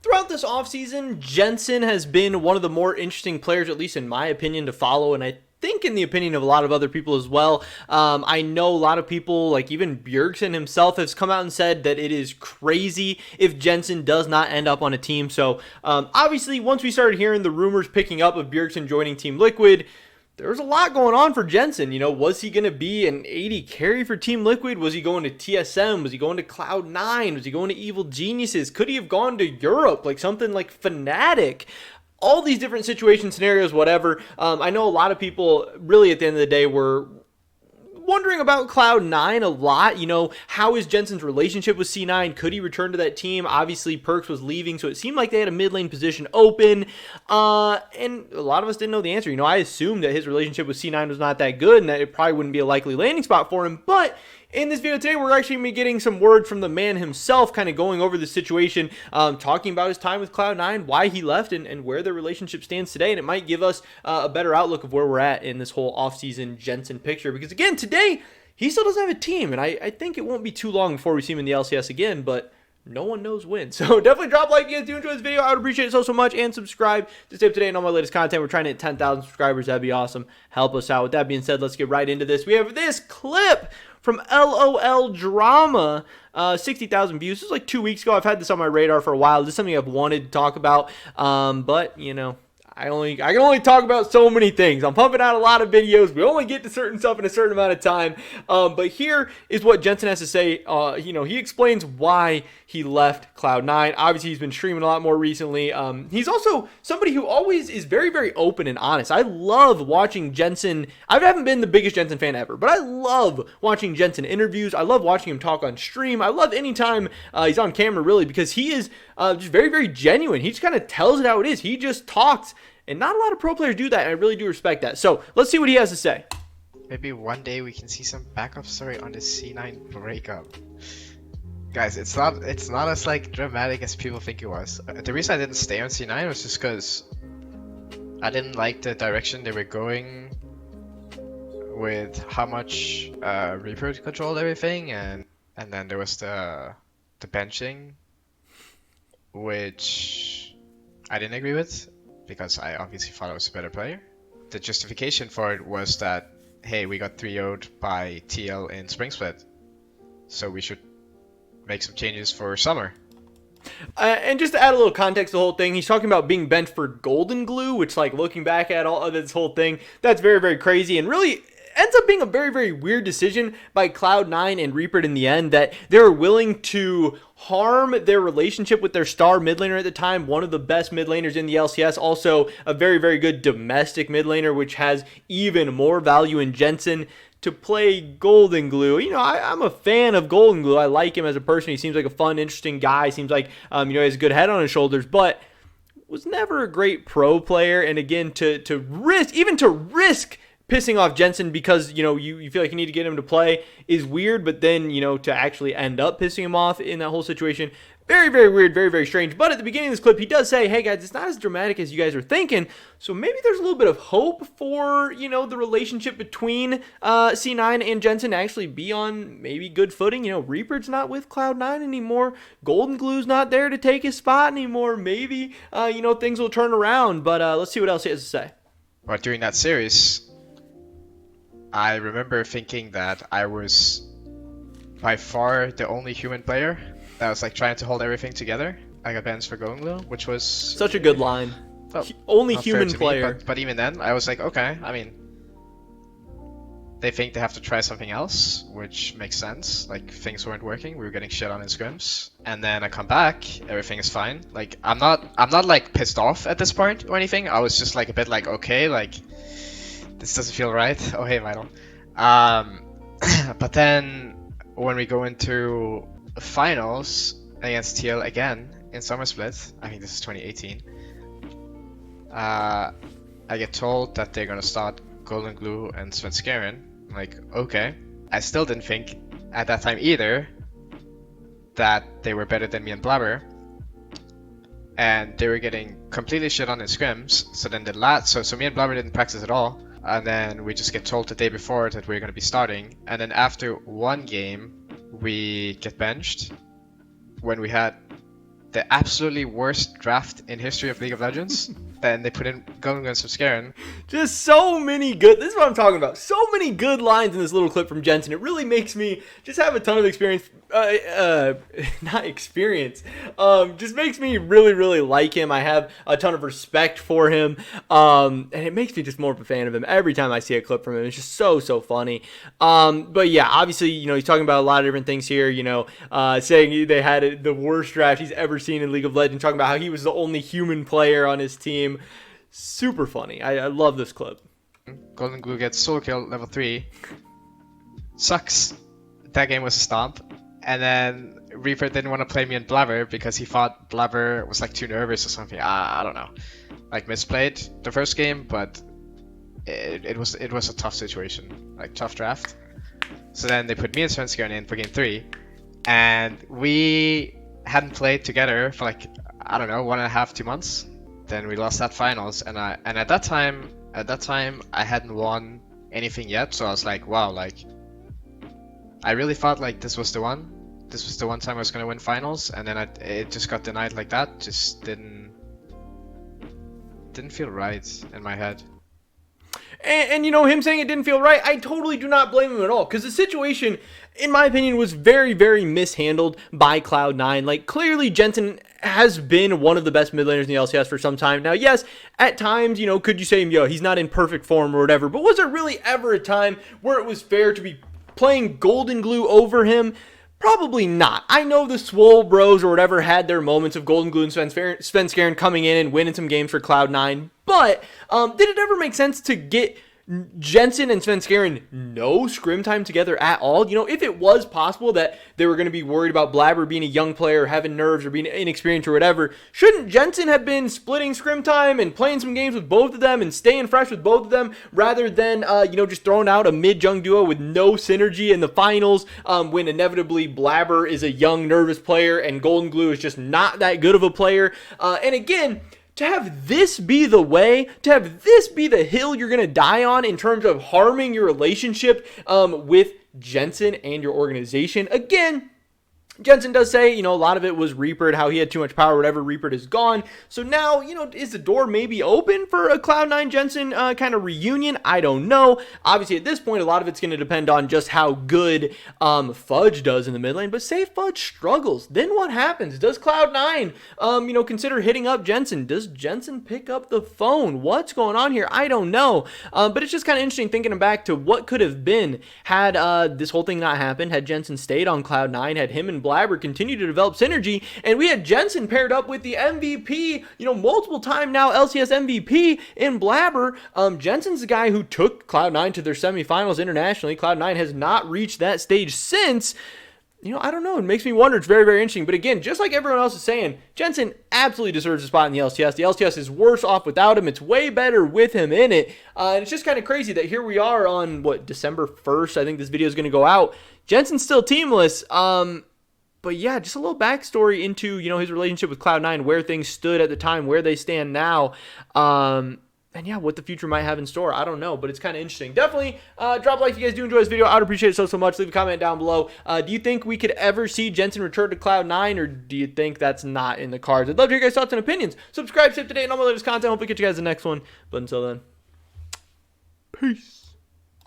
Throughout this offseason, Jensen has been one of the more interesting players, at least in my opinion, to follow, and I think in the opinion of a lot of other people as well. I know a lot of people, like even Bjergsen himself, has come out and said that it is crazy if Jensen does not end up on a team. So obviously, once we started hearing the rumors picking up of Bjergsen joining Team Liquid, there was a lot going on for Jensen. You know, was he going to be an 80 carry for Team Liquid? Was he going to TSM? Was he going to CLOUD9? Was he going to Evil Geniuses? Could he have gone to Europe, like something like Fnatic? All these different situation scenarios, whatever. I know a lot of people really at the end of the day were wondering about CLOUD9 a lot. You know, how is Jensen's relationship with C9? Could he return to that team? Obviously, Perks was leaving, so it seemed like they had a mid lane position open. And a lot of us didn't know the answer. You know, I assumed that his relationship with C9 was not that good and that it probably wouldn't be a likely landing spot for him. But in this video today, we're actually going to be getting some word from the man himself, kind of going over the situation, talking about his time with CLOUD9, why he left, and where their relationship stands today. And it might give us a better outlook of where we're at in this whole offseason Jensen picture. Because again, today, he still doesn't have a team. And I think it won't be too long before we see him in the LCS again, but no one knows when. So definitely drop a like if you guys do enjoy this video. I would appreciate it so much. And subscribe to stay up to date on all my latest content. We're trying to hit 10,000 subscribers. That'd be awesome. Help us out. With that being said, let's get right into this. We have this clip from LOL Drama, 60,000 views. This was like 2 weeks ago. I've had this on my radar for a while. This is something I've wanted to talk about, but you know, I can only talk about so many things. I'm pumping out a lot of videos. We only get to certain stuff in a certain amount of time. But here is what Jensen has to say. You know, he explains why he left CLOUD9. Obviously, he's been streaming a lot more recently. He's also somebody who always is very, very open and honest. I love watching Jensen. I haven't been the biggest Jensen fan ever, but I love watching Jensen interviews. I love watching him talk on stream. I love anytime he's on camera, really, because he is just very, very genuine. He just kind of tells it how it is. He just talks. And not a lot of pro players do that, and I really do respect that. So let's see what he has to say. Maybe one day we can see some backup story on the C9 breakup. Guys, it's not as like dramatic as people think it was. The reason I didn't stay on C9 was just because I didn't like the direction they were going with how much Reaper controlled everything, and then there was the benching, which I didn't agree with, because I obviously thought I was a better player. The justification for it was that, hey, we got 3-0'd by TL in Spring Split, so we should make some changes for summer. And just to add a little context to the whole thing, he's talking about being benched for Golden Glue, which, like, looking back at all of this whole thing, that's very, very crazy, and really ends up being a very, very weird decision by CLOUD9 and Reaper in the end, that they were willing to harm their relationship with their star mid laner at the time, one of the best mid laners in the LCS, also a very, very good domestic mid laner, which has even more value in Jensen, to play Golden Glue. You know, I'm a fan of Golden Glue. I like him as a person. He seems like a fun, interesting guy. Seems like, you know, he has a good head on his shoulders, but was never a great pro player. And again, to risk pissing off Jensen because, you know, you feel like you need to get him to play is weird, but then, you know, to actually end up pissing him off in that whole situation, very, very weird, very, very strange. But at the beginning of this clip, he does say, hey guys, it's not as dramatic as you guys are thinking, so maybe there's a little bit of hope for, you know, the relationship between C9 and Jensen to actually be on maybe good footing. You know, Reaper's not with CLOUD9 anymore. Golden Glue's not there to take his spot anymore. Maybe, you know, things will turn around, but let's see what else he has to say. But during that series, I remember thinking that I was by far the only human player that was like trying to hold everything together. I got bans for Golden Glue, which was such a good line. Well, only human player. Me, but even then, I was like, okay, I mean, they think they have to try something else, which makes sense. Like, things weren't working, we were getting shit on in scrims, and then I come back, everything is fine. Like, I'm not like pissed off at this point or anything. I was just like a bit like, okay, like, this doesn't feel right. Oh, hey, Vital. But then when we go into finals against TL again in Summer Split, I think this is 2018, I get told that they're gonna start Golden Glue and Svenskeren. I'm like, okay. I still didn't think at that time either that they were better than me and Blabber. And they were getting completely shit on in scrims. So then so me and Blabber didn't practice at all. And then we just get told the day before that we're going to be starting. And then after one game, we get benched when we had the absolutely worst draft in history of League of Legends. Then they put in Golden Guns from Scarin. Just so many good. This is what I'm talking about. So many good lines in this little clip from Jensen. It really makes me just have a ton of experience. Not experience. Just makes me really, really like him. I have a ton of respect for him. And it makes me just more of a fan of him every time I see a clip from him. It's just so funny. But yeah, obviously, he's talking about a lot of different things here. Saying they had the worst draft he's ever seen in League of Legends. Talking about how he was the only human player on his team. Super funny. I love this clip. Golden Glue gets solo kill level 3. Sucks. That game was a stomp. And then Reaper didn't want to play me in Blabber because he thought Blabber was like too nervous or something. I don't know. Like misplayed the first game, but it was a tough situation, like tough draft. So then they put me and Svenskeren in for game 3, and we hadn't played together for like, I don't know, 1.5, 2 months. Then we lost that finals, and at that time I hadn't won anything yet, so I was like, wow, like I really thought like this was the one time I was gonna win finals, and then it just got denied like that. Just didn't feel right in my head. And him saying it didn't feel right, I totally do not blame him at all, because the situation, in my opinion, was very, very mishandled by Cloud9. Like, clearly Jensen has been one of the best mid laners in the LCS for some time. Now, yes, at times, could you say, he's not in perfect form or whatever, but was there really ever a time where it was fair to be playing Golden Glue over him? Probably not. I know the Swole Bros or whatever had their moments of Golden Glue and Svenskeren coming in and winning some games for Cloud9, but did it ever make sense to get Jensen and Svenskeren no scrim time together at all? If it was possible that they were going to be worried about Blabber being a young player, having nerves, or being inexperienced or whatever, shouldn't Jensen have been splitting scrim time and playing some games with both of them and staying fresh with both of them, rather than just throwing out a mid-jung duo with no synergy in the finals, when inevitably Blabber is a young, nervous player and Golden Glue is just not that good of a player? And again, to have this be the way, to have this be the hill you're going to die on in terms of harming your relationship with Jensen and your organization. Again, Jensen does say, a lot of it was Reapered, how he had too much power, whatever. Reapered is gone. So now, is the door maybe open for a Cloud9 Jensen kind of reunion? I don't know. Obviously, at this point, a lot of it's going to depend on just how good Fudge does in the mid lane. But say Fudge struggles, then what happens? Does Cloud9, consider hitting up Jensen? Does Jensen pick up the phone? What's going on here? I don't know. But it's just kind of interesting thinking back to what could have been had this whole thing not happened, had Jensen stayed on Cloud9, had him and Blabber continue to develop synergy, and we had Jensen paired up with the MVP, multiple time now LCS MVP in Blabber. Jensen's the guy who took Cloud9 to their semifinals internationally. Cloud9 has not reached that stage since. I don't know. It makes me wonder. It's very, very interesting. But again, just like everyone else is saying, Jensen absolutely deserves a spot in the LCS. The LCS is worse off without him. It's way better with him in it. And it's just kind of crazy that here we are on, December 1st. I think this video is going to go out. Jensen's still teamless. But yeah, just a little backstory into, his relationship with Cloud9, where things stood at the time, where they stand now. And yeah, what the future might have in store. I don't know, but it's kind of interesting. Definitely drop a like if you guys do enjoy this video. I would appreciate it so much. Leave a comment down below. Do you think we could ever see Jensen return to Cloud9, or do you think that's not in the cards? I'd love to hear your guys' thoughts and opinions. Subscribe, stay up to date, and all my latest content. Hopefully catch you guys in the next one. But until then, peace.